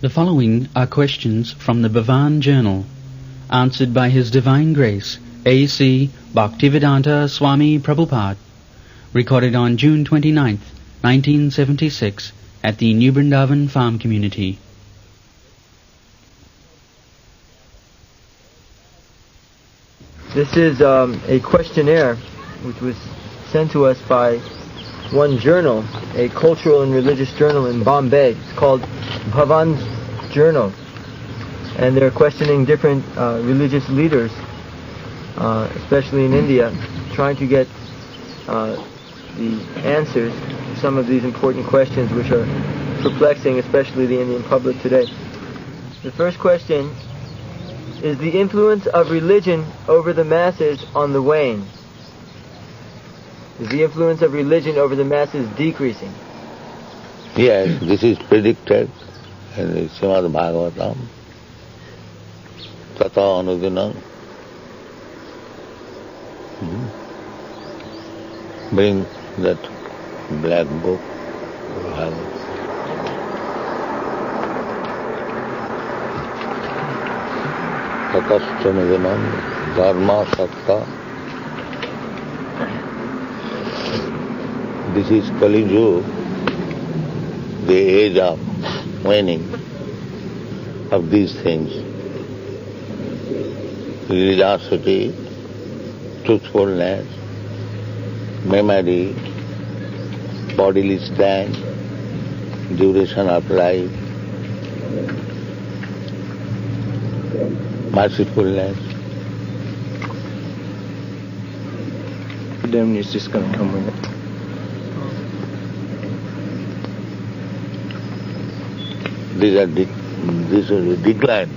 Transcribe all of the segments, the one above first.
The following are questions from the Bhavan Journal, answered by His Divine Grace, A.C. Bhaktivedanta Swami Prabhupada, recorded on June 29th, 1976, at the New Vrindavan Farm Community. This is a questionnaire which was sent to us by one journal, a cultural and religious journal in Bombay. It's called Bhavan's Journal, and they're questioning different religious leaders, especially in India, trying to get the answers to some of these important questions which are perplexing, especially the Indian public today. The first question: is the influence of religion over the masses on the wane? Is the influence of religion over the masses decreasing? Yes, this is predicted in the Srimad Bhagavatam. Tata Anudinam. Bring that black book. Tatastanudinam Dharma Satta. This is Kali Yuga, the age of waning of these things. Religiosity, truthfulness, memory, bodily strength, duration of life, mercifulness. Then it's just going to come with it. These are the decline.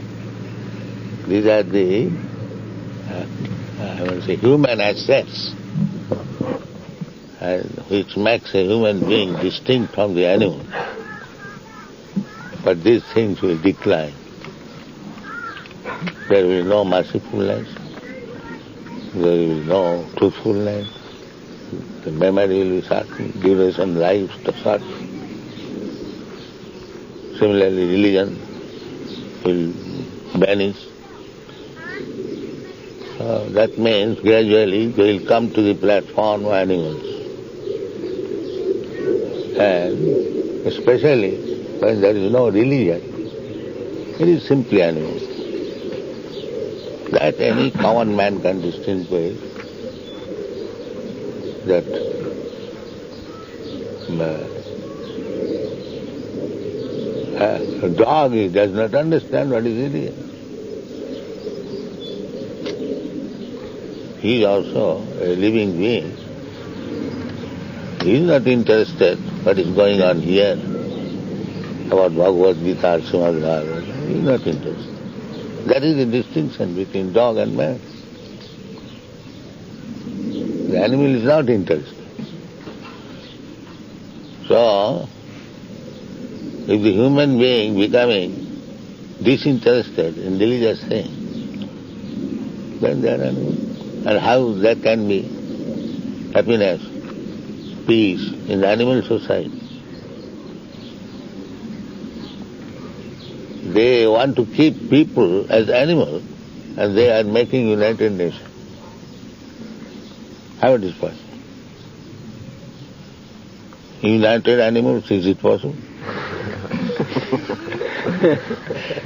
These are the human assets, which makes a human being distinct from the animal. But these things will decline. There will be no mercifulness, there will be no truthfulness, the memory will be certain, duration, life, certain. Similarly, religion will vanish. That means gradually they will come to the platform of animals. And especially when there is no religion, it is simply animals. That any common man can distinguish that a dog does not understand what is religion. He is also a living being. He is not interested what is going on here about Bhagavad Gita or Srimad Bhagavatam. He is not interested. That is the distinction between dog and man. The animal is not interested. So, if the human being becoming disinterested in religious things, then they are animals. And how that can be happiness, peace in the animal society? They want to keep people as animals, and they are making United Nations. How it is possible? United animals, is it possible?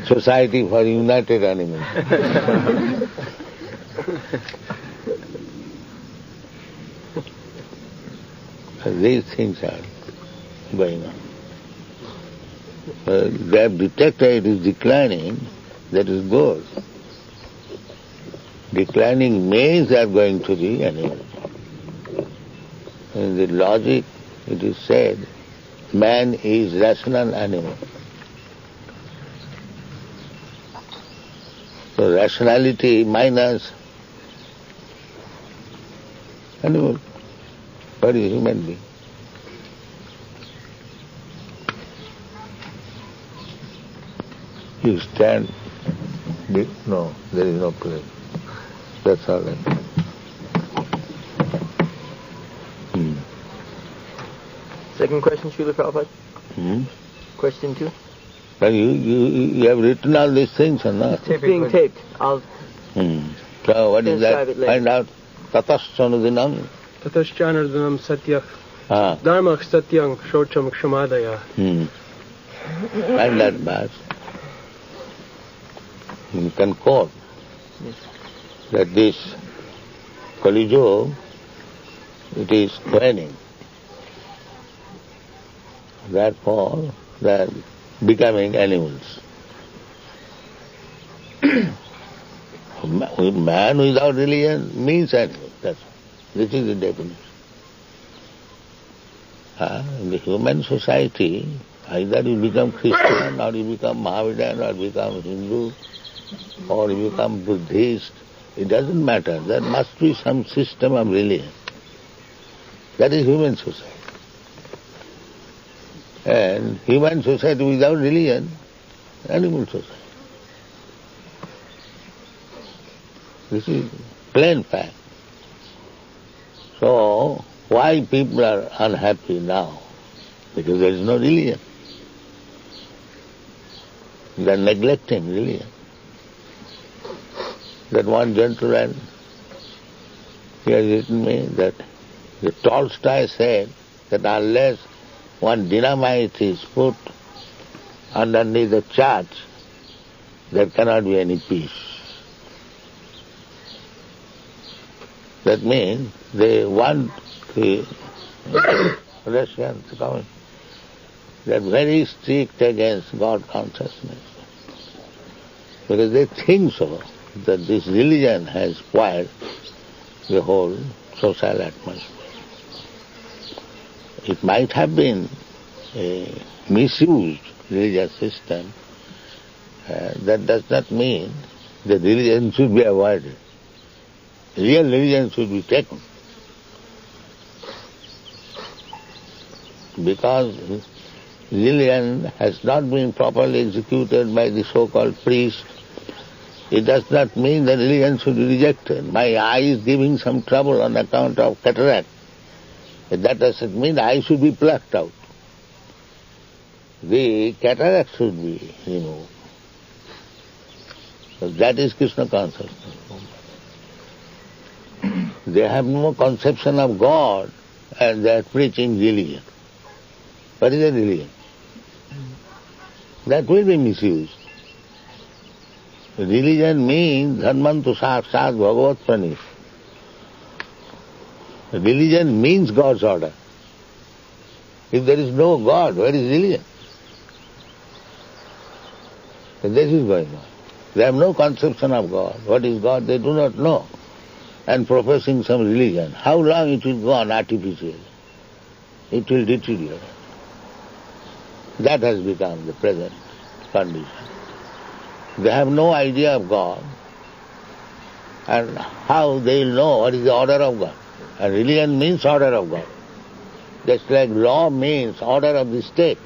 Society for united animals. These things are going on. They have detected it is declining, that is good. Declining means they are going to be animals. In the logic it is said, man is rational animal. So rationality minus animal. What is human being? You stand, no, there is no place. That's all right. Second question, Srila Prabhupada. Question 2. So you have written all these things or not? It's being taped. I'll So what is that? Find out. Tatasyanudinam. Tatasyanudinam satyah. Dharma satyang shocham kshamadaya. Find that verse. You can quote that this Kali Yuga, it is waning. Therefore, they are becoming animals. Man without religion means animal. This is the definition. In the human society, either you become Christian, or you become Mohammedan, or you become Hindu, or you become Buddhist. It doesn't matter. There must be some system of religion. That is human society. And human society without religion, animal society. This is plain fact. So, why people are unhappy now? Because there is no religion. They are neglecting religion. That one gentleman, he has written me that the Tolstoy said that unless one dynamite is put underneath the church, there cannot be any peace. That means they want the Russians coming. They are very strict against God consciousness. Because they think so, that this religion has spoiled the whole social atmosphere. It might have been a misused religious system. That does not mean that religion should be avoided. Real religion should be taken. Because religion has not been properly executed by the so-called priest, it does not mean that religion should be rejected. My eye is giving some trouble on account of cataract. That doesn't mean the eye should be plucked out. The cataract should be removed. So that is Krishna consciousness. They have no conception of God and they are preaching religion. What is a religion? That will be misused. Religion means dharmantu sakshat bhagavat pranit. Religion means God's order. If there is no God, where is religion? So this is going on. They have no conception of God. What is God? They do not know. And professing some religion, how long it will go on artificially? It will deteriorate. That has become the present condition. They have no idea of God, and how they will know what is the order of God. And religion means order of God. Just like law means order of the state.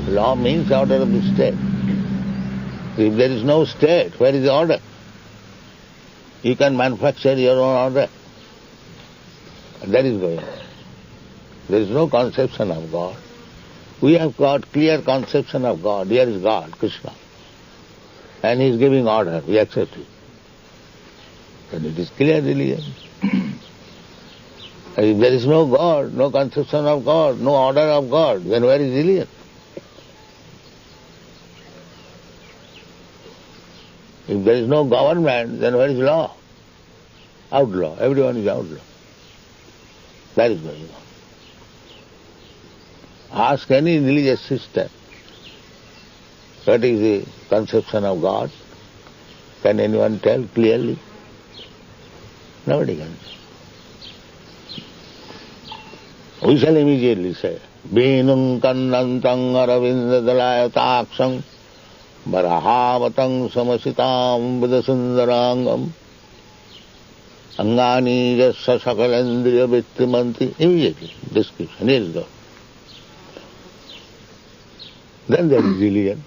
Law means order of the state. If there is no state, where is the order? You can manufacture your own order. And that is going on. There is no conception of God. We have got clear conception of God. Here is God, Krishna. And He is giving order. We accept it. And it is clear religion. And if there is no God, no conception of God, no order of God, then where is religion? If there is no government, then where is law? Outlaw. Everyone is outlaw. That is going on. Ask any religious system, what is the conception of God? Can anyone tell clearly? Nobody can. We shall immediately say, Beenum kannantang aravindalayataksam barahavatang samasitam budasundarangam angani jasa sakalendriya vittimanti. Immediately, description, here is God. Then there is religion.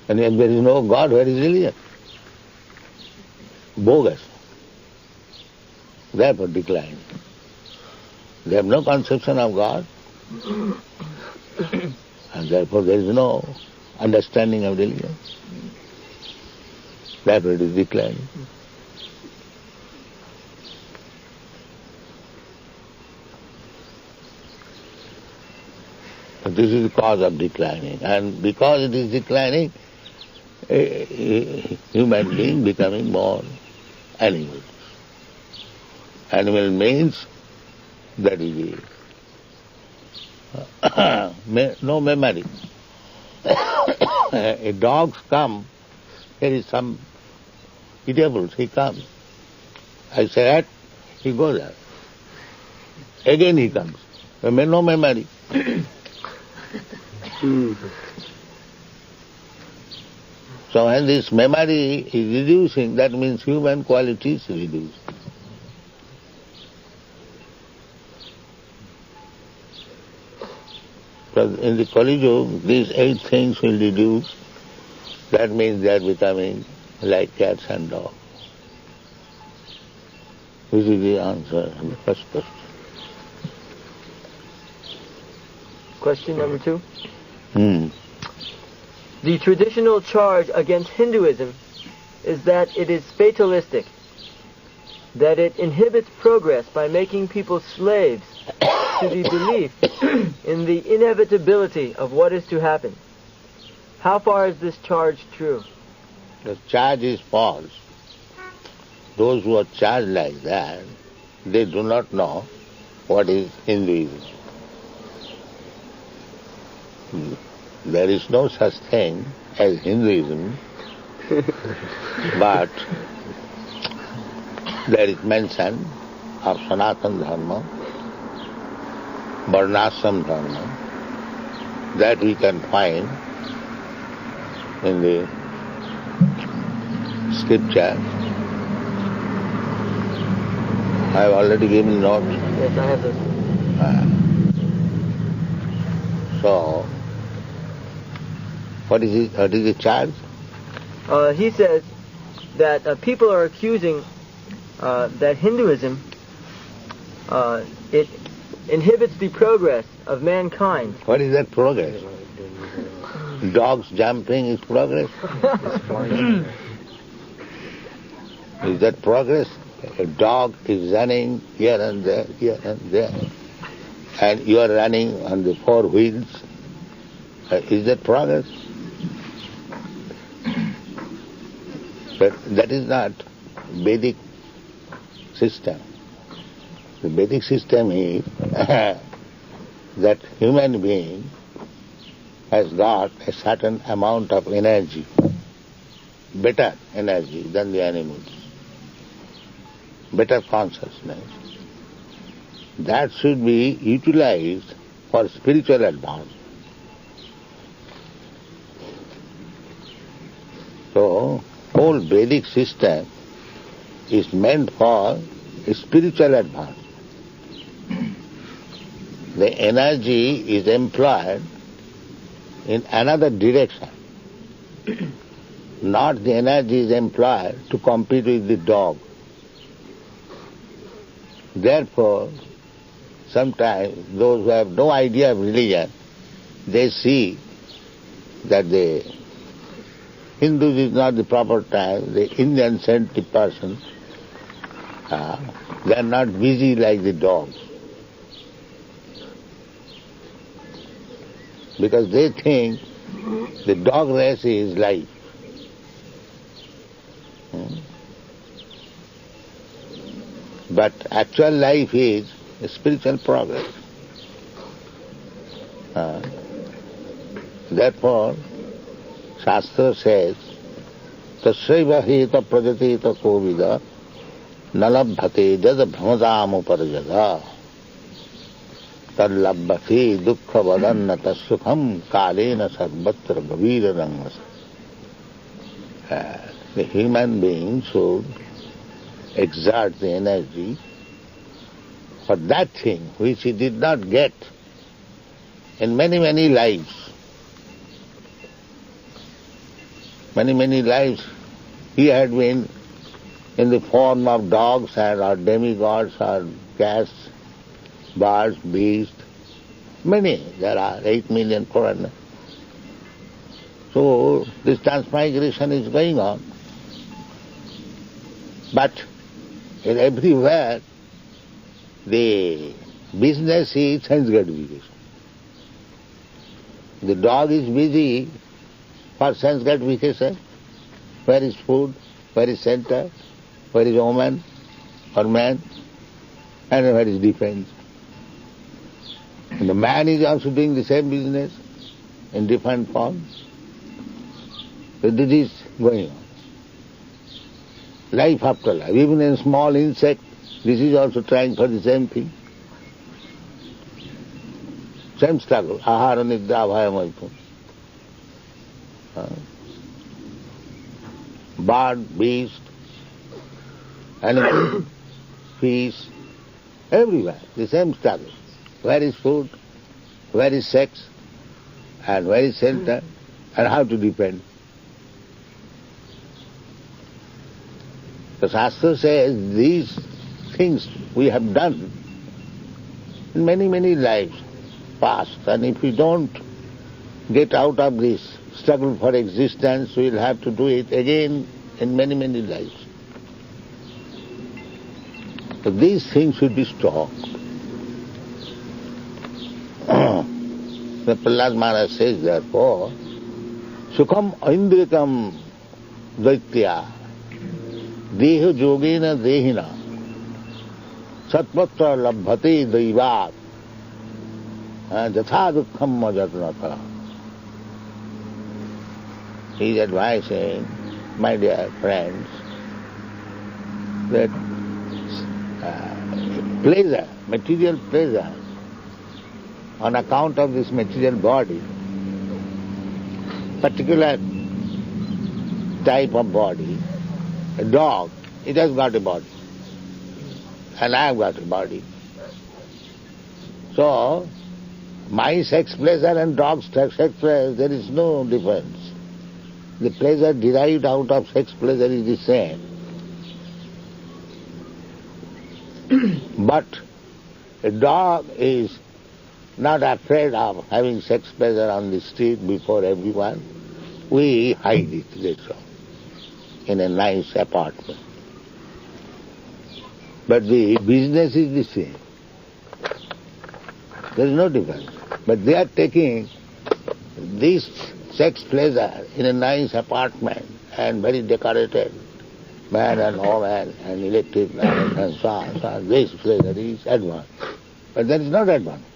And if there is no God, where is religion? Bogus. Therefore decline. They have no conception of God, And therefore there is no understanding of religion. Therefore it is declining. But this is the cause of declining. And because it is declining, a human being becoming more animals. Animal means that is no memory. A dog comes, there is some eatables, he comes. I say that, he goes there. Again he comes. No memory. So when this memory is reducing, that means human quality is reduced. Because in the Kali Yuga, these 8 things will reduce. That means they are becoming like cats and dogs. This is the answer to the first question. Question number 2. The traditional charge against Hinduism is that it is fatalistic, that it inhibits progress by making people slaves to the belief in the inevitability of what is to happen. How far is this charge true? The charge is false. Those who are charged like that, they do not know what is Hinduism. There is no such thing as Hinduism, but there is mention of Sanatana Dharma, Varnashram Dharma, that we can find in the scripture. I have already given notes. Yes, I have those. So, what is the charge? He says that people are accusing that Hinduism, it inhibits the progress of mankind. What is that progress? Dogs jumping is progress? Is that progress? A dog is running here and there, and you are running on the 4 wheels. Is that progress? But that is not Vedic system. The Vedic system is that human being has got a certain amount of energy, better energy than the animals, better consciousness. That should be utilized for spiritual advance. So, whole Vedic system is meant for spiritual advance. The energy is employed in another direction. Not the energy is employed to compete with the dog. Therefore, sometimes those who have no idea of religion, they see that the Hindus is not the proper time, the Indian-centric person, they are not busy like the dogs. Because they think the dog race is life. But actual life is a spiritual progress. Therefore, Shastra says, Tasaiva heta prajateta kovida nalabhate jada bhramadam uparjada tallabhati dukkha vadannata sukham kalena sarvatra gavira rangas. The human being should exert the energy for that thing which he did not get in many, many lives. Many lives he had been in the form of dogs or demigods or cats, birds, beasts, Many, there are 8 million foreigners. So this transmigration is going on. But everywhere the business is sense gratification. The dog is busy for sense gratification. Where is food? Where is shelter? Where is woman or man? And where is defense? And the man is also doing the same business in different forms. So this is going on. Life after life. Even in small insect, this is also trying for the same thing. Same struggle. Ahara nidra abhayam. Bird, beast, animal, fish, everywhere, the same struggle. Where is food, where is sex, and where is shelter, and how to depend. The Shastra says these things we have done in many, many lives past, and if we don't get out of this struggle for existence, we will have to do it again in many, many lives. So these things should be stopped. The Prahlad Maharaj says, therefore, Sukham Indrikam Daitya Deha Yogena Dehina Satpatra Labhate Daivat Jatha Dukkham Majatnata. He is advising, my dear friends, that pleasure, material pleasure, on account of this material body, particular type of body, a dog, it has got a body, and I have got a body. So, my sex pleasure and dog's sex pleasure, there is no difference. The pleasure derived out of sex pleasure is the same. But a dog is not afraid of having sex pleasure on the street before everyone. We hide it later on in a nice apartment. But the business is the same. There is no difference. But they are taking this sex pleasure in a nice apartment and very decorated, man and woman and electric light and so on. So this pleasure is advanced. But that is not advanced.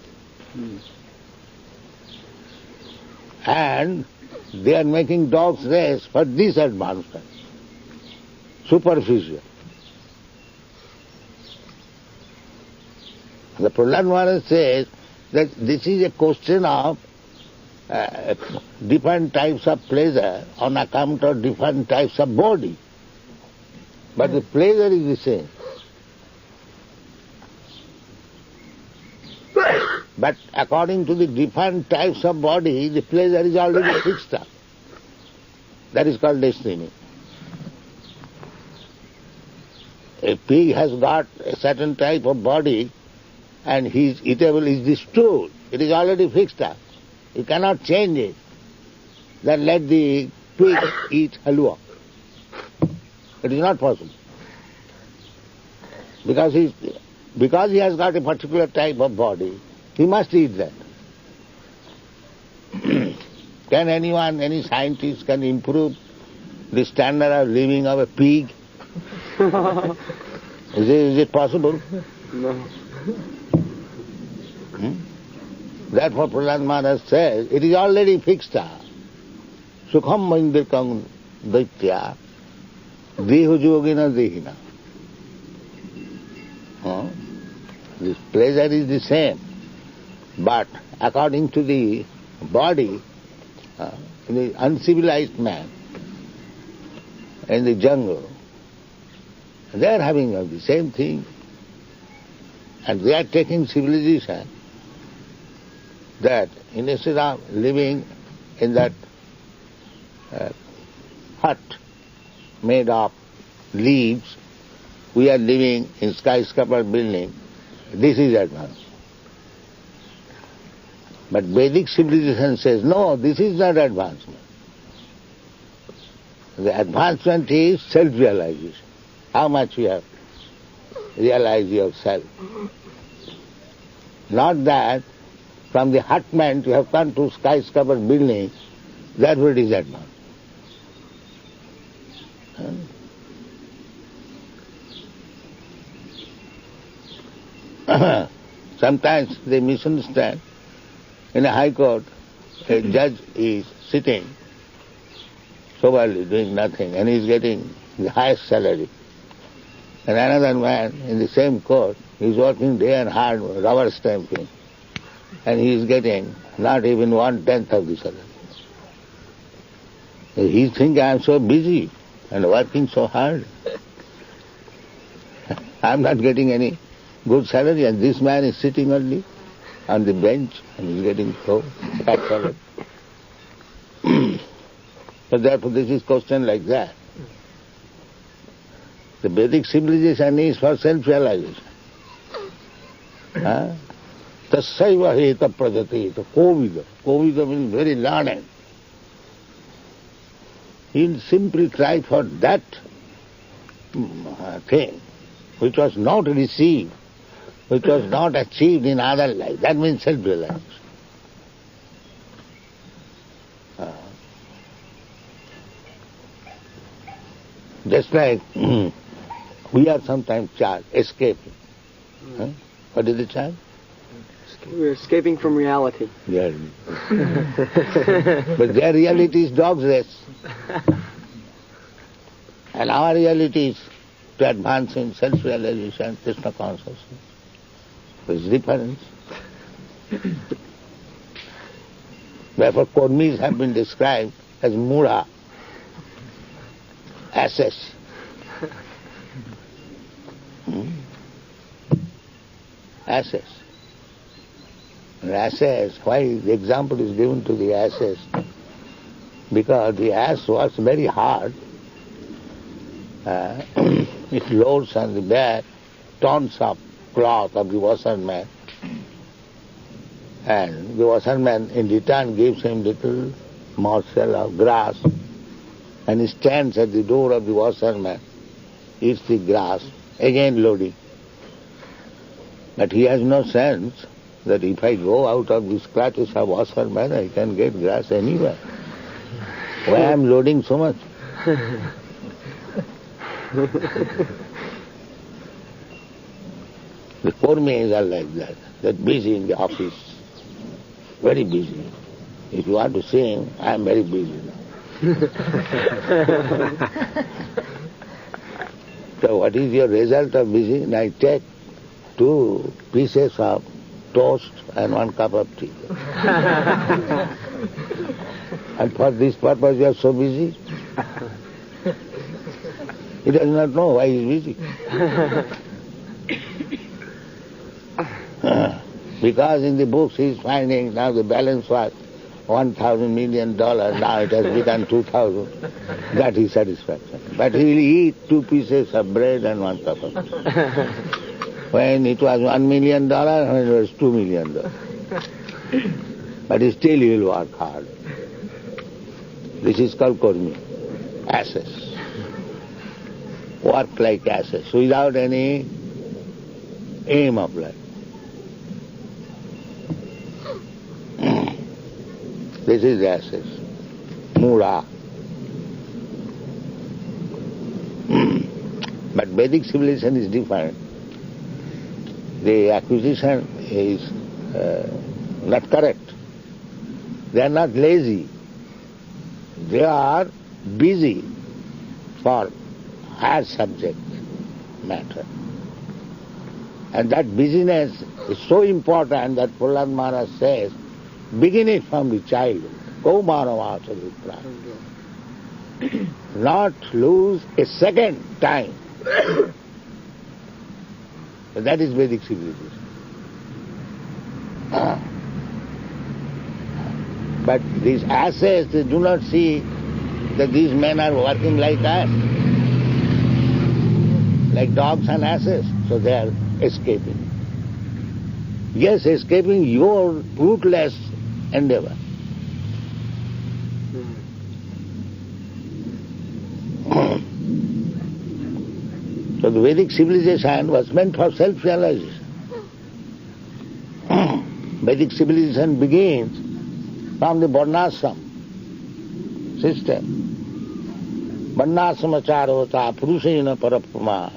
And they are making dogs race for this advancement, superficial. The Prahlad Maharaj says that this is a question of different types of pleasure on account of different types of body. But the pleasure is the same. But according to the different types of body, the pleasure is already fixed up. That is called destiny. A pig has got a certain type of body and his eatable is the stool. It is already fixed up. You cannot change it. Then let the pig eat halwa. It is not possible. Because he has got a particular type of body, he must eat that. Can anyone, any scientist can improve the standard of living of a pig? Is it possible? No. Therefore Prahlad Maharaj says, it is already fixed up. Sukham Mandirkam Daitya Dehu Yogena Dehina. This pleasure is the same, but according to the body, the uncivilized man in the jungle, they are having the same thing, and they are taking civilization that instead of living in that hut made of leaves, we are living in skyscraper building. This is advance. But Vedic civilization says, no, this is not advancement. The advancement is self-realization. How much you have realized yourself. Not that from the hutment you have come to skyscraper building, that what is advancement. Sometimes they misunderstand. In a high court, a judge is sitting soberly doing nothing and he is getting the highest salary. And another man in the same court is working day and hard, rubber stamping, and he is getting not even 1/10 of the salary. He thinks I am so busy and working so hard. I am not getting any good salary, and this man is sitting only on the bench and is getting so fat salary. So therefore this is question like that. The Vedic civilization is for self-realization. Tassaiva heta prajati, Kovida. Kovida means very learned. He'll simply try for that thing which was not received, which was not achieved in other life. That means self-realization. Just like we are sometimes charged, escaping. What is the charge? We're escaping from reality. Yeah. But their reality is dog's race. And our reality is to advance in self-realization, Krishna consciousness. There is difference. Therefore, Kurmis have been described as mura, asses. Asses. And asses, why the example is given to the asses? Because the ass works very hard. It loads on the back tons of cloth of the washerman. And the washerman in return gives him little morsel of grass. And he stands at the door of the washerman, eats the grass, again loading. But he has no sense that if I go out of these clutches of washerman, I can get grass anywhere. Why I am loading so much? The Kurmis are like that. They're busy in the office, very busy. If you want to sing, I am very busy now. So what is your result of busy? And I take 2 pieces of toast and 1 cup of tea. And for this purpose you are so busy? He does not know why he is busy. Because in the books he is finding now the balance was $1,000 million, now it has become 2,000. That is satisfaction. But he will eat 2 pieces of bread and 1 cup of tea. When it was $1 million, when it was $2 million. But still he will work hard. This is called Kurmi, asses. Work like asses, without any aim of life. This is asses, mura. But Vedic civilization is different. The acquisition is not correct. They are not lazy. They are busy for higher subject matter. And that busyness is so important that Prahlad Maharaj says, begin it from the childhood. Not lose a second time. That is Vedic civilization. But these asses, they do not see that these men are working like us, like dogs and asses, so they are escaping. Yes, escaping your fruitless endeavor. So the Vedic civilization was meant for self-realization. Vedic civilization begins from the varnashram system. Varnashramacharvata purushena parapama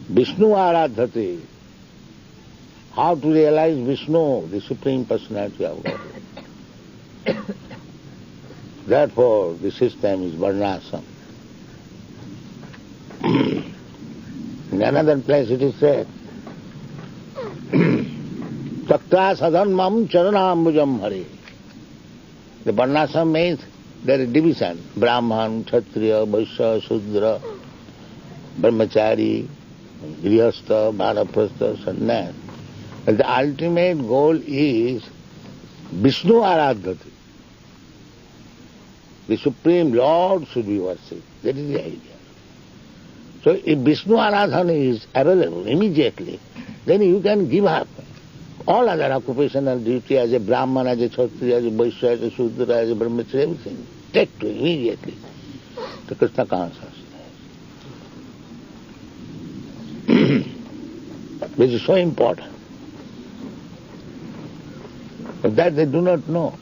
Vishnu aradhate. How to realize Vishnu, the Supreme Personality of God. Therefore, the system is varnashram. In another place it is said, Takta sadhanmam charanambujam hare. The varnashram means there is division. Brahman, Kshatriya, Vaishya, Shudra, Brahmachari, Grihastha, Vanaprastha, Sannyas. But the ultimate goal is Vishnu aradhati. The Supreme Lord should be worshipped. That is the idea. So if Vishnu aradhana is available immediately, then you can give up all other occupational duty as a Brahman, as a Kshatriya, as a Vaishya, as a Shudra, as a Brahmachari, everything. Take to immediately to Krishna consciousness. Which is so important. But that they do not know.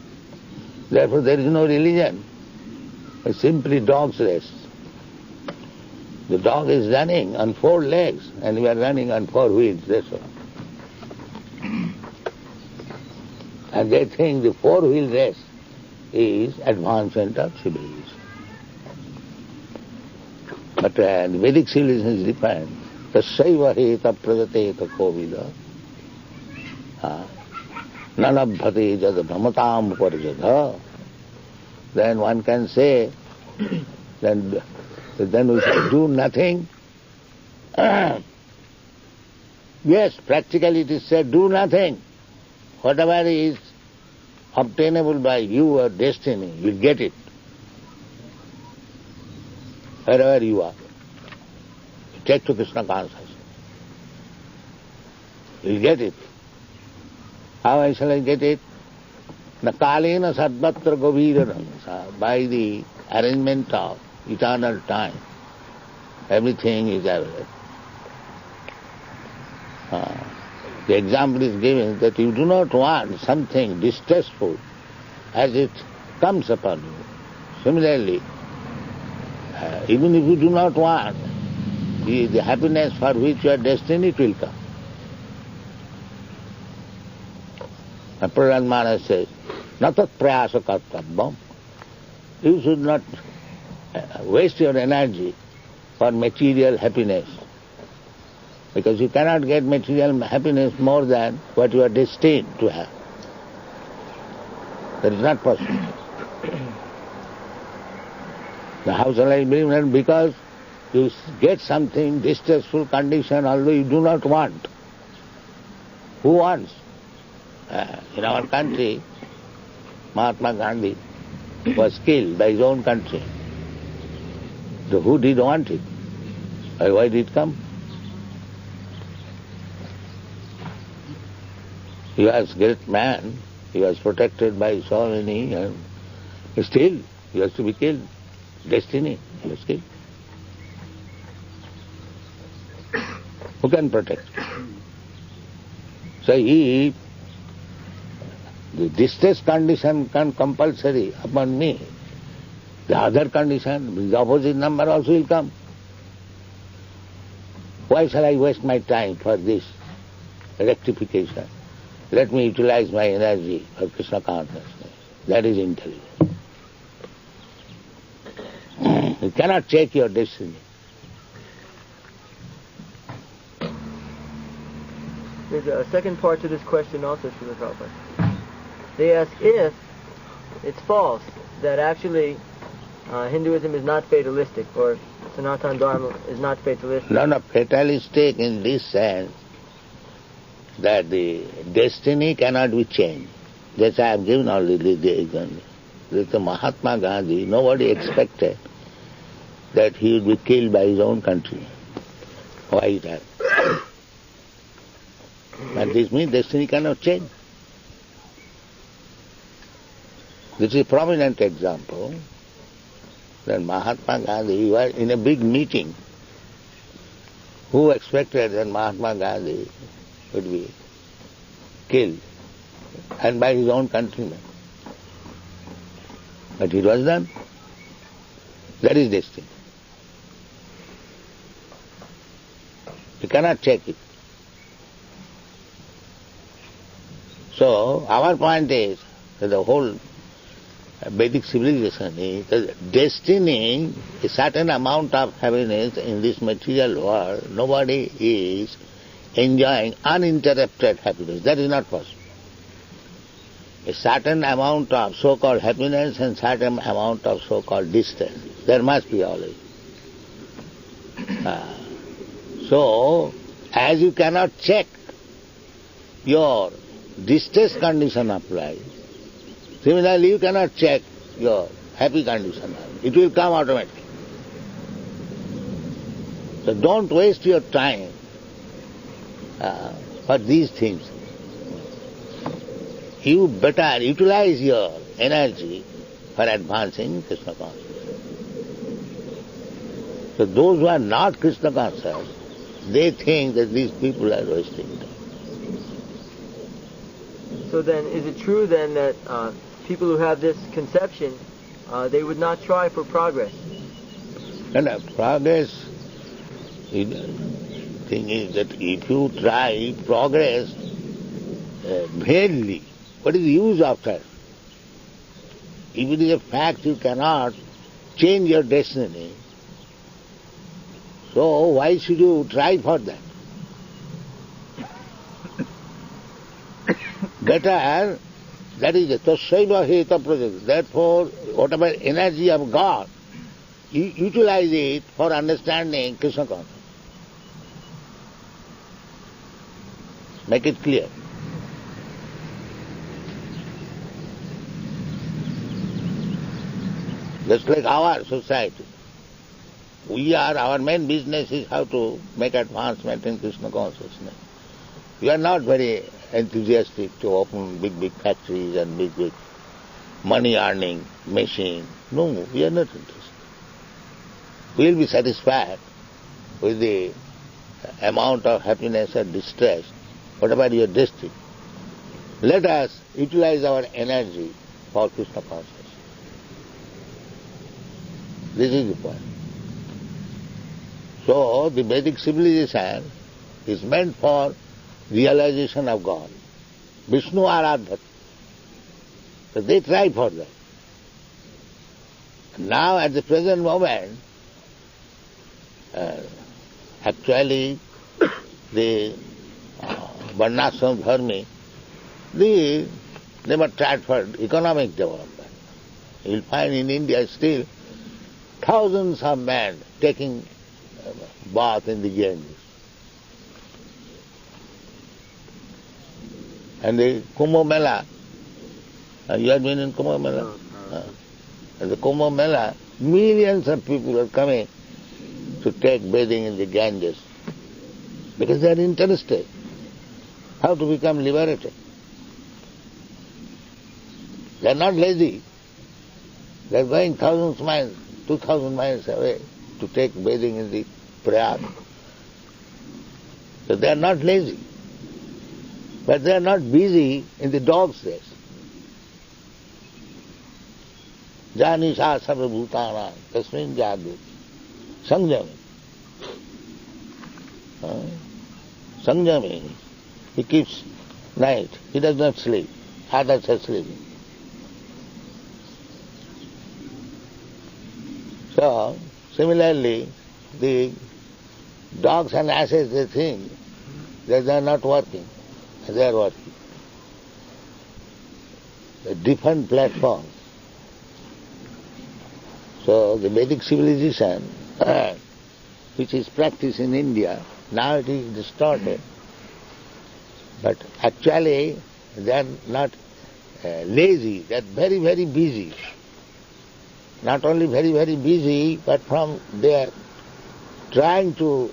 Therefore there is no religion. It's simply dog's race. The dog is running on 4 legs and we are running on 4 wheels, that's all. And they think the 4-wheel race is advancement of civilization. But the Vedic civilization is different. Tassaiva heta prajateta kovila nanabhate jad brahmatam uparjadha. Then one can say, then we should do nothing. Yes, practically it is said, do nothing. Whatever is obtainable by you or destiny, you will get it. Wherever you are. Take to Krishna consciousness. You will get it. How shall I get it? Nakalena sadvatra govira, by the arrangement of eternal time. Everything is available. The example is given that you do not want something distasteful as it comes upon you. Similarly, even if you do not want the happiness for which you are destined, it will come. Prahlad Maharaj says, Natat prayasa kartavyam. You should not waste your energy for material happiness, because you cannot get material happiness more than what you are destined to have. That is not possible. Now how shall I believe that? Because you get something distressful condition although you do not want. Who wants? In our country, Mahatma Gandhi was killed by his own country. So who did want it? Why did it come? He was a great man, he was protected by so many, and still he has to be killed. Destiny, he was killed. Who can protect? So the distress condition can compulsory upon me. The other condition, the opposite number also will come. Why shall I waste my time for this rectification? Let me utilize my energy for Krishna consciousness. That is intelligence. You cannot check your destiny. There's a second part to this question also, Srila Prabhupada. They ask if it's false that actually Hinduism is not fatalistic, or Sanatana Dharma is not fatalistic. No, fatalistic in this sense that the destiny cannot be changed. That's why I have given already the example. With the Mahatma Gandhi, nobody expected that he would be killed by his own country. Why it happened? But this means destiny cannot change. This is a prominent example that Mahatma Gandhi was in a big meeting. Who expected that Mahatma Gandhi would be killed, and by his own countrymen? But it was done. That is destiny. You cannot check it. So, our point is that the whole Vedic civilization is that destiny, a certain amount of happiness in this material world, nobody is enjoying uninterrupted happiness. That is not possible. A certain amount of so-called happiness and certain amount of so-called distress. There must be always. So, as you cannot check your distress condition of life, similarly you cannot check your happy condition of life. It will come automatically. So don't waste your time for these things. You better utilize your energy for advancing Krishna consciousness. So those who are not Krishna conscious, they think that these people are wasting time. So then, is it true then that people who have this conception, they would not try for progress? And progress, the thing is that if you try progress vainly, what is the use of that? If it is a fact you cannot change your destiny, so why should you try for that? Better, that is tasaiva heta project. Therefore, whatever energy of God, you utilize it for understanding Krishna consciousness. Make it clear. Just like our society. Our main business is how to make advancement in Krishna consciousness. We are not very enthusiastic to open big factories and big money earning machine. No, we are not interested. We will be satisfied with the amount of happiness or distress, whatever your destiny. Let us utilize our energy for Krishna consciousness. This is the point. So, the Vedic civilization is meant for realization of God. Vishnu Aradhat. So they try for that. Now, at the present moment, actually, the Varnashram Dharmi, they never tried for economic development. You will find in India still thousands of men taking bath in the Ganges. And the Kumbh Mela, you have been in Kumbh Mela? No. At the Kumbh Mela, millions of people are coming to take bathing in the Ganges because they are interested how to become liberated. They are not lazy. They are going 1,000 miles, 2,000 miles away to take bathing in the Prayag. So they are not lazy. But they are not busy in the dog's race. Janisha sarva bhutana tasmin jadu. Sanjami. Sanjami. He keeps night. He does not sleep. Others are sleeping. So, similarly, the dogs and asses, they think that they are not working. They are working. The different platforms. So the Vedic civilization, which is practiced in India, now it is distorted. But actually they are not lazy, they are very, very busy. Not only very, very busy, but they are trying to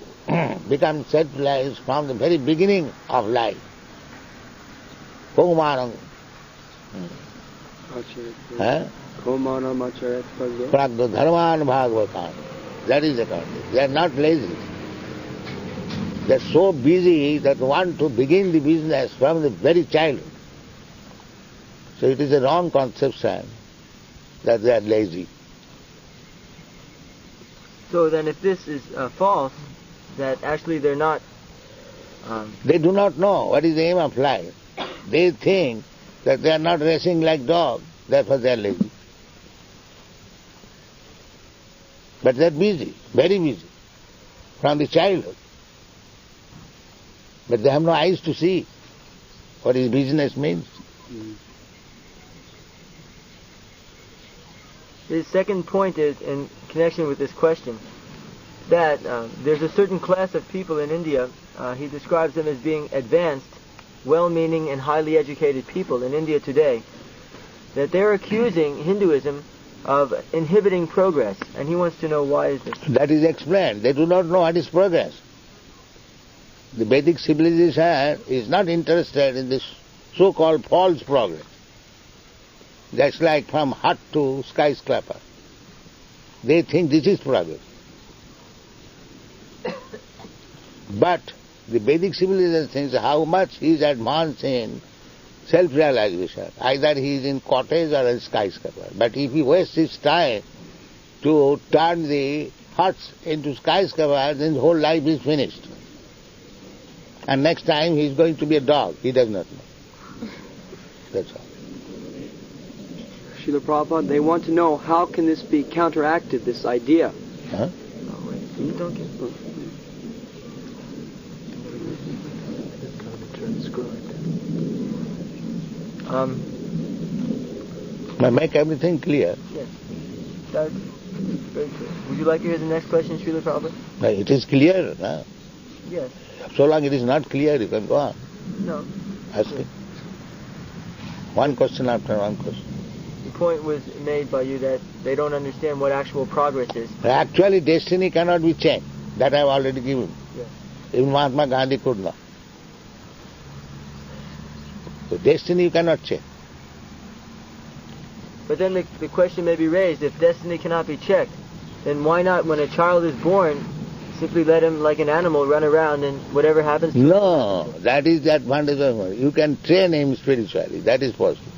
become self-realized from the very beginning of life. Kaumanam. Pragya dharman bhagavatam. That is the concept. They are not lazy. They are so busy that want to begin the business from the very childhood. So it is a wrong conception that they are lazy. So then if this is false, that actually they're not... They do not know what is the aim of life. They think that they are not racing like dogs, therefore they are lazy. But they are busy, very busy, from the childhood. But they have no eyes to see what his business means. His second point is, in connection with this question, that there's a certain class of people in India, he describes them as being advanced, well-meaning and highly educated people in India today, that they're accusing Hinduism of inhibiting progress, and he wants to know why is this. That is explained. They do not know what is progress. The Vedic civilization is not interested in this so-called false progress. That's like from hut to skyscraper. They think this is progress. But the Vedic civilization thinks how much he is advanced in self-realization. Either he is in cottage or in skyscraper. But if he wastes his time to turn the huts into skyscraper, then his whole life is finished. And next time he is going to be a dog. He does not know. That's all. Srila Prabhupada, they want to know how can this be counteracted, this idea? Huh? Oh, wait. You don't get... Make everything clear. Yes. That's very clear. Would you like to hear the next question, Srila Prabhupada? It is clear. Huh? Yes. So long it is not clear, you can go on. No. Asking. One question after one question. The point was made by you that they don't understand what actual progress is. Actually, destiny cannot be changed. That I have already given. Yes. Even Mahatma Gandhi could not. So destiny you cannot change. But then the question may be raised, if destiny cannot be checked, then why not, when a child is born, simply let him, like an animal, run around and whatever happens to him? No, that is the advantage of it. You can train him spiritually. That is possible.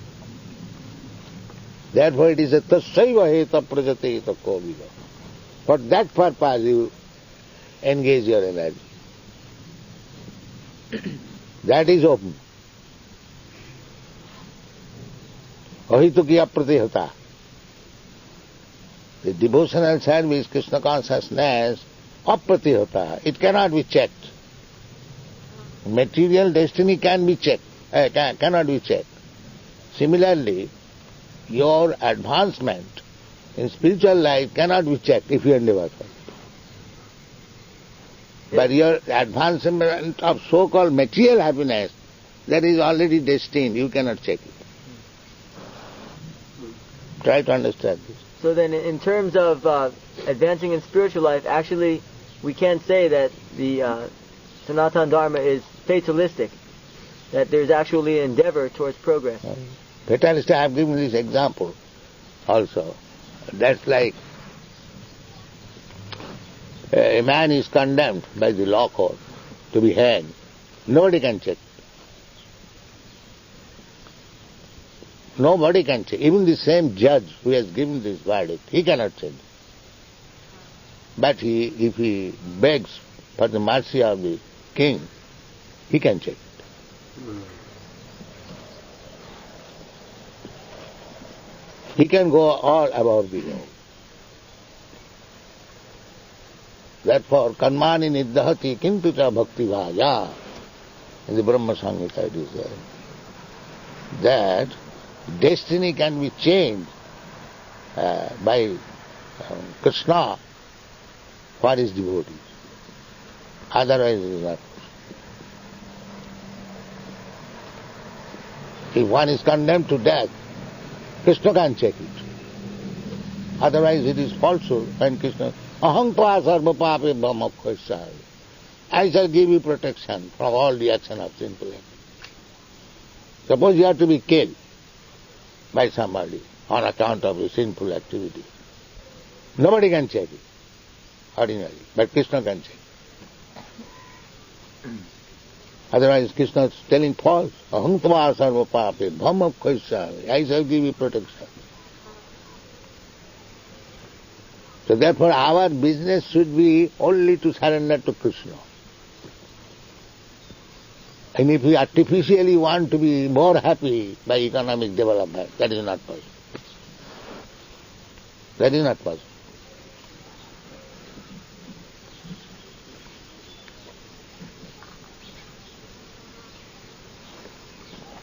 Therefore it is a tassaiva heta prajate heta koviva. For that purpose you engage your energy. That is open. Ahito kiya pratihata. The devotional service, Krishna consciousness, apratihata. It cannot be checked. Material destiny can be checked, cannot be checked. Similarly, your advancement in spiritual life cannot be checked if you endeavor for it. But your advancement of so-called material happiness, that is already destined, you cannot check it. Try to understand this. So then in terms of advancing in spiritual life, actually we can't say that the Sanatana Dharma is fatalistic, that there's actually an endeavor towards progress. Fatalistic, I have given this example also. That's like a man is condemned by the law court to be hanged. Nobody can check. Nobody can check. Even the same judge who has given this verdict, he cannot check. But if he begs for the mercy of the king, he can check it. He can go all above the law. Therefore, karmani niddhati kintu cha bhakti vaya, in the Brahma Samhita it is there, that destiny can be changed by Krishna for his devotees. Otherwise it is not. If one is condemned to death, Krishna can check it. Otherwise it is falsehood when Krishna, aham tva sarva pape bhamakkhasya, I shall give you protection from all the action of sinful acts. Suppose you have to be killed by somebody on account of a sinful activity. Nobody can check it, ordinarily, but Krishna can check. Otherwise Krishna is telling false. Aham tava sarva pape, bhamma khaisya, I shall give you protection. So therefore our business should be only to surrender to Krishna. And if we artificially want to be more happy by economic development, that is not possible. That is not possible.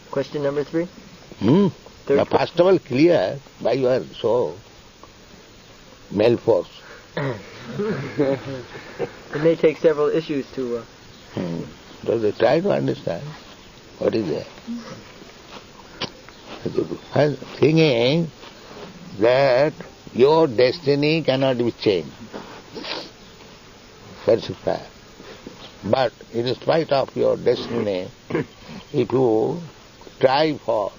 Question number 3? Now first of all clear why you are so male force. It may take several issues to... So they try to understand what is there. The thing is that your destiny cannot be changed. That's a fact. But in spite of your destiny, if you try for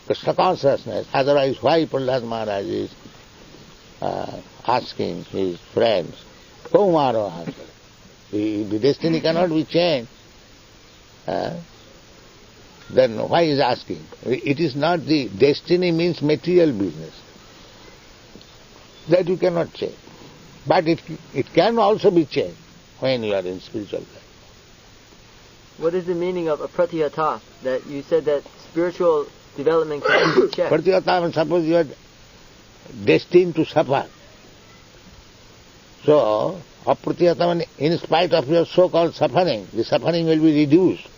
Krishna consciousness, otherwise why Prahlad Maharaj is asking his friends, Kumaro, the destiny cannot be changed, then why is asking? It is not the destiny means material business. That you cannot change. But it can also be changed when you are in spiritual life. What is the meaning of apratihata? That you said that spiritual development can be checked. Apratihata, suppose you are destined to suffer. So, apratihata, in spite of your so-called suffering, the suffering will be reduced,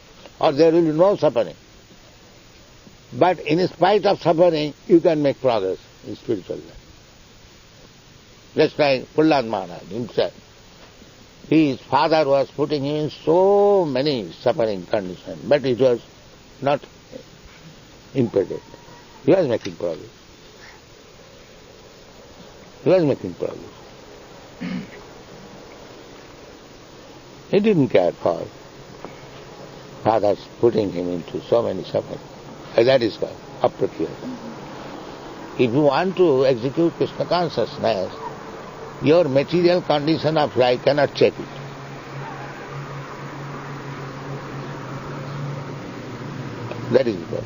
or there will be no suffering. But in spite of suffering, you can make progress in spiritual life. Just like Prahlad Maharaj himself. His father was putting him in so many suffering conditions, but it was not impeded. He was making progress. He was making progress. He didn't care for fathers putting him into so many suffering. That is called apratihata. If you want to execute Krishna consciousness, your material condition of life cannot check it. That is it.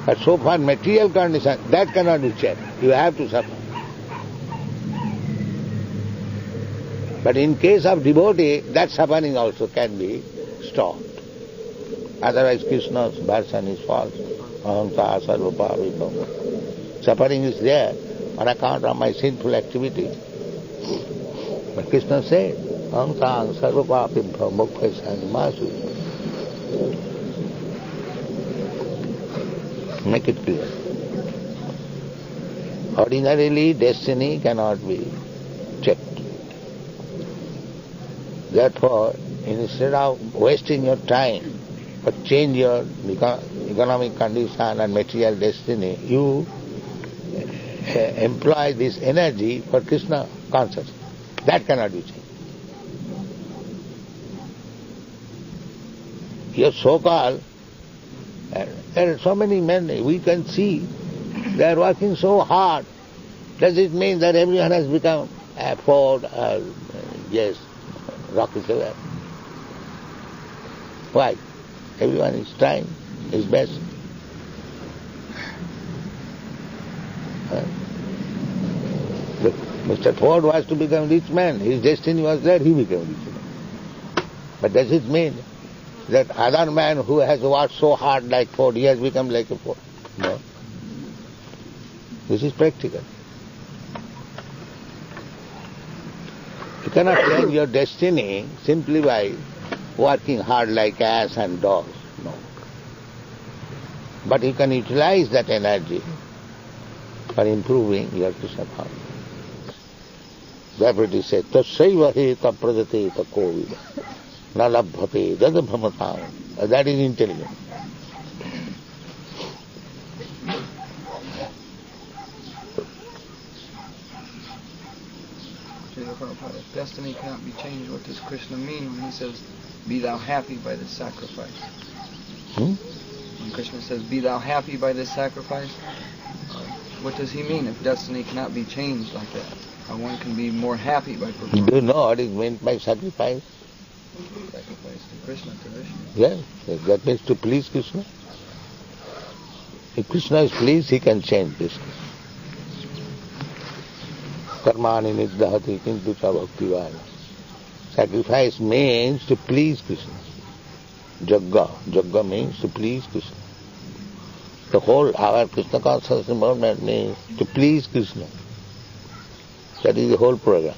But so far material condition, that cannot be checked. You have to suffer. But in case of devotee, that suffering also can be stopped. Otherwise Krishna's version is false. Aham ta sarva pape. Suffering is there on account of my sinful activity. But Krishna said, Aham ta sarva pape mokkhaisani masu. Make it clear. Ordinarily destiny cannot be checked. Therefore, instead of wasting your time for change your economic condition and material destiny, you employ this energy for Krishna consciousness. That cannot be changed. Your so-called, there are so many men, we can see, they are working so hard. Does it mean that everyone has become a Ford, yes, Rockefeller? Why? Everyone is trying his best. Look, Mr. Ford was to become a rich man. His destiny was there, he became a rich man. But does it mean that other man who has worked so hard like Ford, he has become like a Ford? No. This is practical. You cannot change your destiny simply by working hard like ass and dogs. No. But you can utilize that energy for improving your Krishna consciousness. Therefore it is said, Tassaiva heta prajate takovida na labhate dadabhamatam. That is intelligent. Destiny cannot be changed. What does Krishna mean when he says, be thou happy by the sacrifice? When Krishna says, "Be thou happy by this sacrifice." What does he mean if destiny cannot be changed like that? How one can be more happy by performing? Do you know what is meant by sacrifice? Sacrifice to Krishna, to Vishnu. Yes, that means to please Krishna. If Krishna is pleased, he can change this. Karmani niddhati kintu cha bhaktivana. Sacrifice means to please Krishna. Jagga means to please Krishna. The whole our Krishna consciousness movement means to please Krishna. That is the whole program.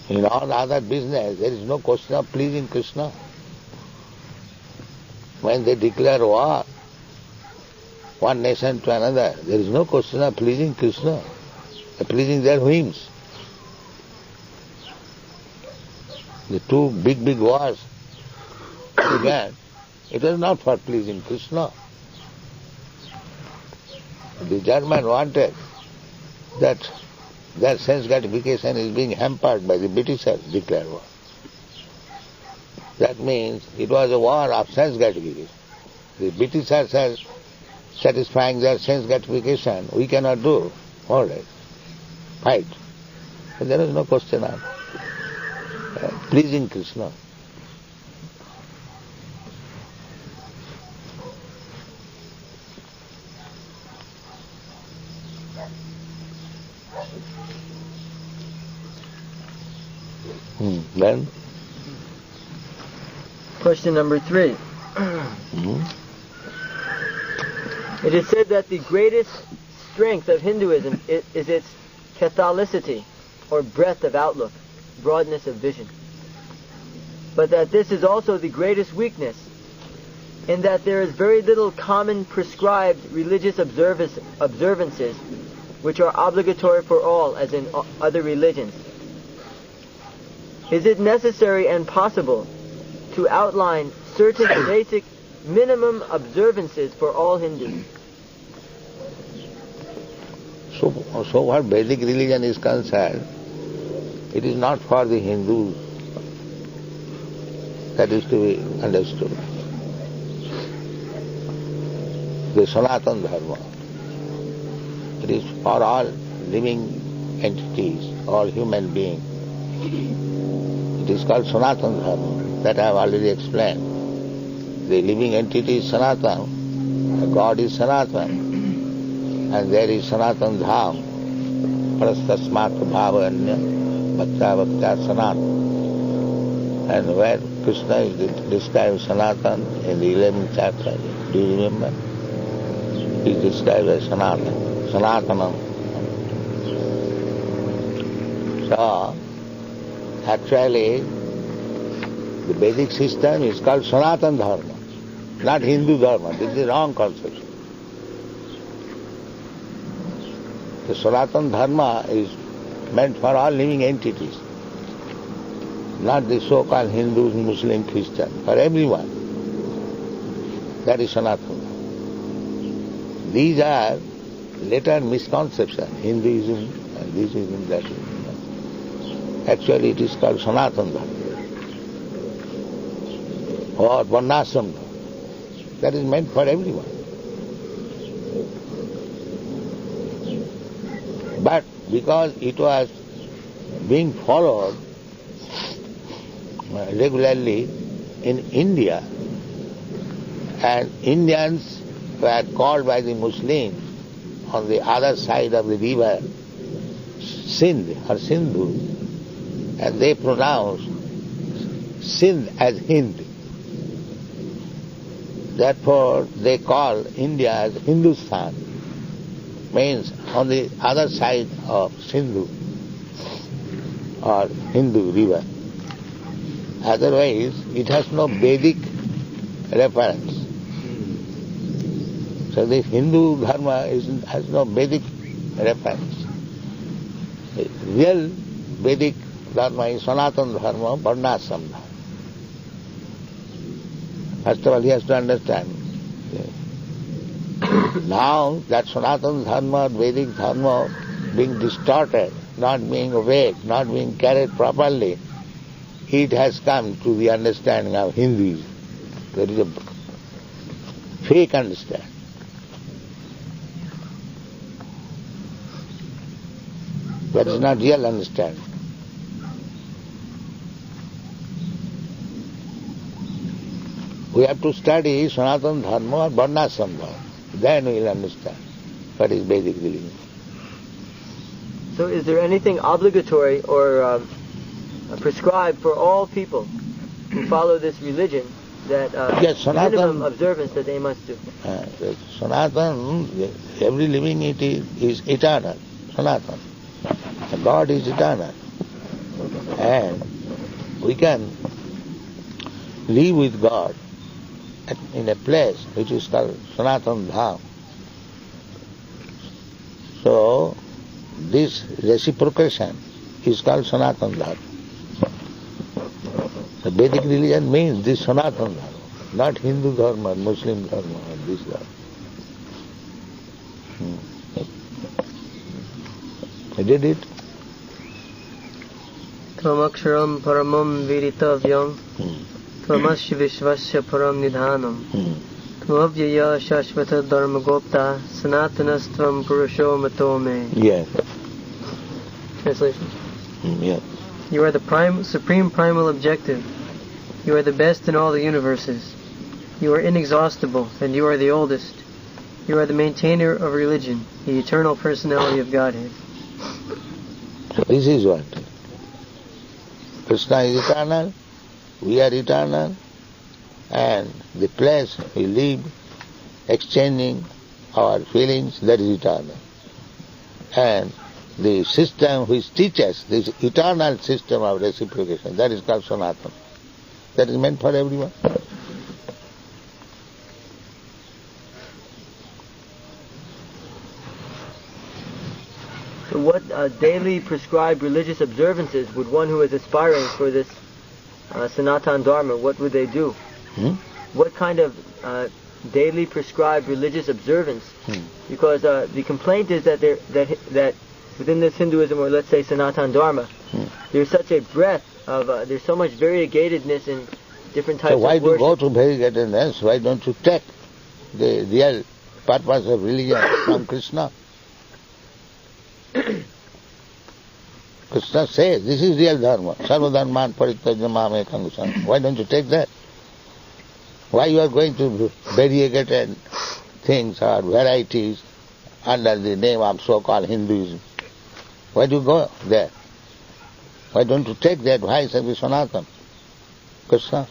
In all other business, there is no question of pleasing Krishna. When they declare war, one nation to another, there is no question of pleasing Krishna, pleasing their whims. The two big wars began. It was not for pleasing Krishna. The German wanted that their sense gratification is being hampered by the Britishers declared war. That means it was a war of sense gratification. The Britishers are satisfying their sense gratification. We cannot do. All right. Fight. But there is no question of pleasing Krishna. Then? Question number 3. It is said that the greatest strength of Hinduism is its Catholicity, or breadth of outlook, broadness of vision. But that this is also the greatest weakness, in that there is very little common prescribed religious observances which are obligatory for all, as in other religions. Is it necessary and possible to outline certain basic minimum observances for all Hindus? So what Vedic religion is concerned, it is not for the Hindus. That is to be understood. The Sanatana Dharma, it is for all living entities, all human beings. It is called Sanatana Dharma. That I have already explained. The living entity is Sanatana, God is Sanatana, and there is Sanatana Dham, Prastasmat Bhavanya, Bhakta Sanatana. And where Krishna is described Sanatana in the 11th chapter, do you remember? He is described as Sanatana. Sanatana. So, actually, the Vedic system is called Sanatana Dharma, not Hindu Dharma. This is the wrong conception. The Sanatana Dharma is meant for all living entities, not the so-called Hindus, Muslim, Christian, for everyone. That is Sanatana. These are later misconceptions, Hinduism and Buddhism, that is. Actually it is called Sanatana Dharma or Varnashram Dharma. That is meant for everyone. But because it was being followed regularly in India, and Indians were called by the Muslims on the other side of the river Sindh or Sindhu, and they pronounced Sindh as Hind. Therefore they call India as Hindustan, means on the other side of Sindhu or Hindu river. Otherwise it has no Vedic reference. So this Hindu Dharma has no Vedic reference. The real Vedic Dharma is Sanatana Dharma, Varnashram Dharma. First of all, he has to understand. Now that Sanatana Dharma, Vedic Dharma being distorted not being awake, not being carried properly, it has come to the understanding of Hinduism. There is a fake understanding. That is not real understanding. We have to study Sanatana Dharma or Varnashram Dharma. Then we will understand what is Vedic religion. So is there anything obligatory or prescribed for all people who follow this religion that yes, minimum observance that they must do? Sanatana, every living entity is eternal. Sanatana. God is eternal. And we can live with God in a place which is called Sanatana Dham. So, this reciprocation is called Sanatana Dharma. The Vedic religion means this Sanatana Dharma, not Hindu Dharma, Muslim Dharma, or this Dharma. I did it. Tvamaksharam paramam viritavyam tvamasya vishvasya param nidhanam tvavyaya shashvata dharma gopta sanatanastvam purusho mato me. Yes. Translation. Yes. You are the supreme primal objective. You are the best in all the universes. You are inexhaustible, and you are the oldest. You are the maintainer of religion, the eternal personality of Godhead. So this is what. Krishna is eternal, we are eternal, and the place we live, exchanging our feelings, that is eternal. And the system which teaches this eternal system of reciprocation, that is called Sanatana. That is meant for everyone. So what daily prescribed religious observances would one who is aspiring for this Sanatana Dharma, what would they do? What kind of daily prescribed religious observance? Because the complaint is that that within this Hinduism, or let's say Sanatana Dharma, there's such a breadth of, there's so much variegatedness in different types of worship. So why do you go to variegatedness? Why don't you take the real purpose of religion from Krishna? Krishna says, this is real dharma. Sarva dharman parityajya mam ekam goswami. Why don't you take that? Why you are going to variegated things or varieties under the name of so-called Hinduism? Why do you go there? Why don't you take that? Why say Sanatana? Krishna.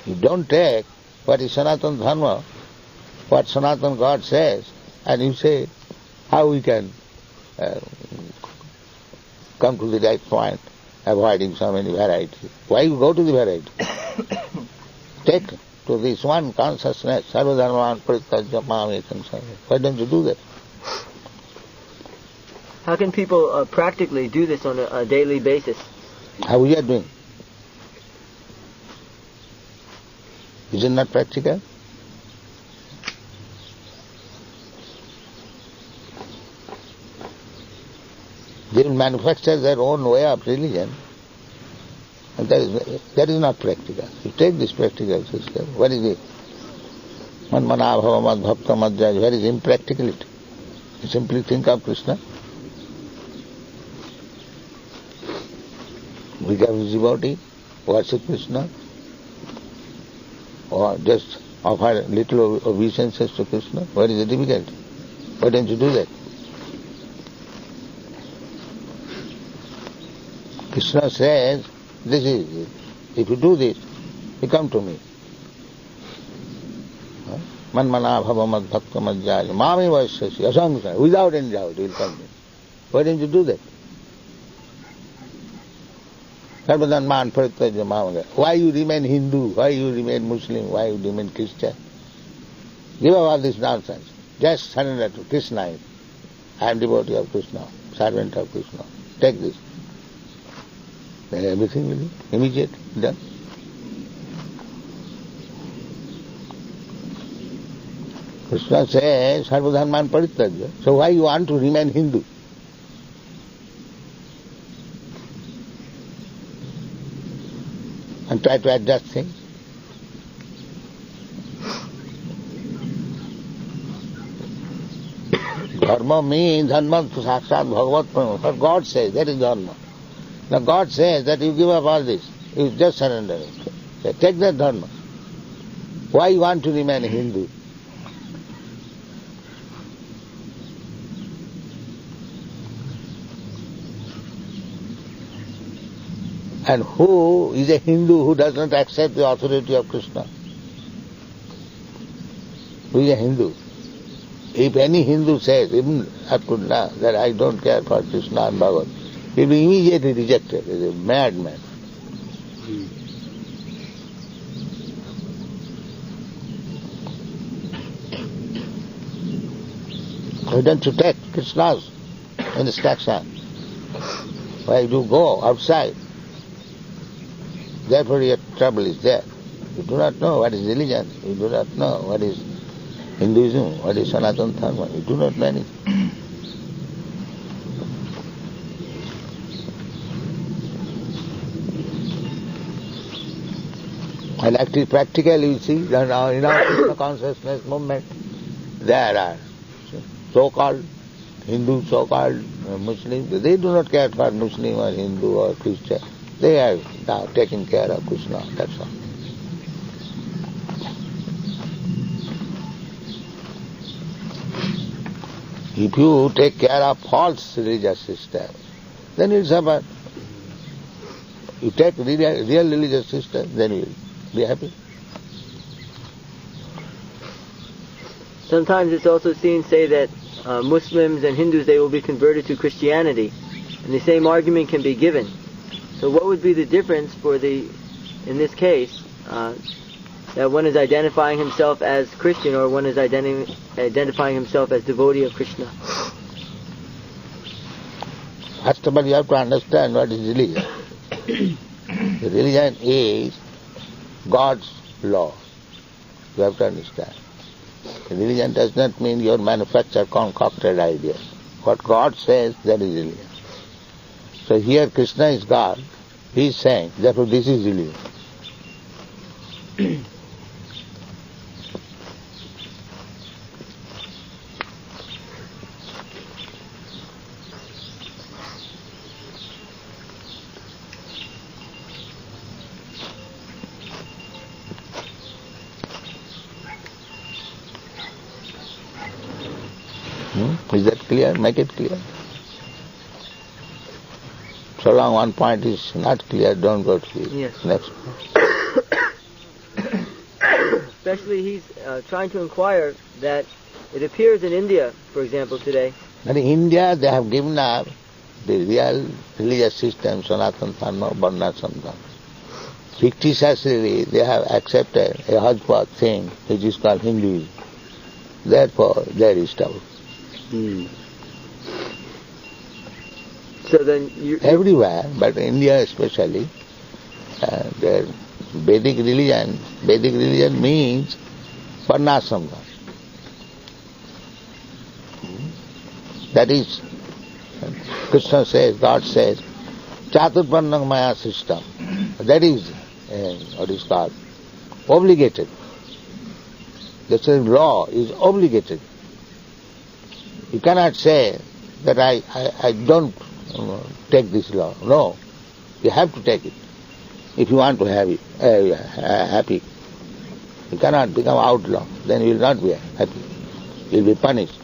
You don't take what is Sanatana Dharma, what Sanatana God says, and you say, how we can come to the right point, avoiding so many varieties. Why you go to the variety? Take to this one consciousness, sarva dharman parityajya mam ekam goswami. Why don't you do that? How can people practically do this on a daily basis? How we are doing? Is it not practical? They will manufacture their own way of religion, and that is not practical. You take this practical system, what is it? Man mana bhava mad bhakta mad jaj, where is impracticality? You simply think of Krishna, become his devotee, worship Krishna, or just offer little obeisances to Krishna. What is the difficulty? Why don't you do that? Krishna says, this is it. If you do this, you come to me. Man mana bhava mad bhakta mad jaya mami vasyasi asangsa. Without any doubt, you will come to me. Why don't you do that? Sarvadan man parityajya mamanga. Why you remain Hindu? Why you remain Muslim? Why you remain Christian? Give up all this nonsense. Just surrender to Krishna. I am devotee of Krishna, servant of Krishna. Take this. Then everything will be immediate, done. Krishna says, Sarva Dharman Parityajya. So why you want to remain Hindu? And try to adjust things. Dharma means Dharma to Sakshat Bhagavat. What God says, that is Dharma. Now God says that you give up all this. You just surrender it. So take that Dharma. Why you want to remain a Hindu? And who is a Hindu who does not accept the authority of Krishna? Who is a Hindu? If any Hindu says, even up to now, that I don't care for Krishna and Bhagavat, he will be immediately rejected as a madman. Why don't you take Krishna's instruction? Why do you go outside? Therefore your trouble is there. You do not know what is religion. You do not know what is Hinduism, what is Sanatana Dharma. You do not know anything. And actually practically you see that now in our Krishna consciousness movement there are so-called Hindu, so-called Muslims. They do not care for Muslim or Hindu or Christian. They are now taking care of Krishna, that's all. If you take care of false religious system, then it's about. You take real religious system, then you will be happy. Sometimes it's also seen say that Muslims and Hindus, they will be converted to Christianity, and the same argument can be given. So what would be the difference in this case, that one is identifying himself as Christian or one is identifying himself as devotee of Krishna? First of all, you have to understand what is religion. The religion is God's law. You have to understand. Religion does not mean your manufactured, concocted ideas. What God says, that is religion. So here Krishna is God. He is saying, therefore this is religion. Is that clear? Make it clear. So long one point is not clear, don't go to the next one. Especially he's trying to inquire that it appears in India, for example, today. But in India they have given up the real religious system, Sanatana Dharma, Varnashrama. Fictitiously they have accepted a hodgepodge thing which is called Hinduism. Therefore there is trouble. So then everywhere, but India especially, their Vedic religion means Varnashrama. That is, Krishna says, God says, Chaturvarnam Maya system. That is what is called obligated. The law is obligated. You cannot say that I don't take this law. No, you have to take it if you want to have it happy. You cannot become outlaw, then you will not be happy. You will be punished.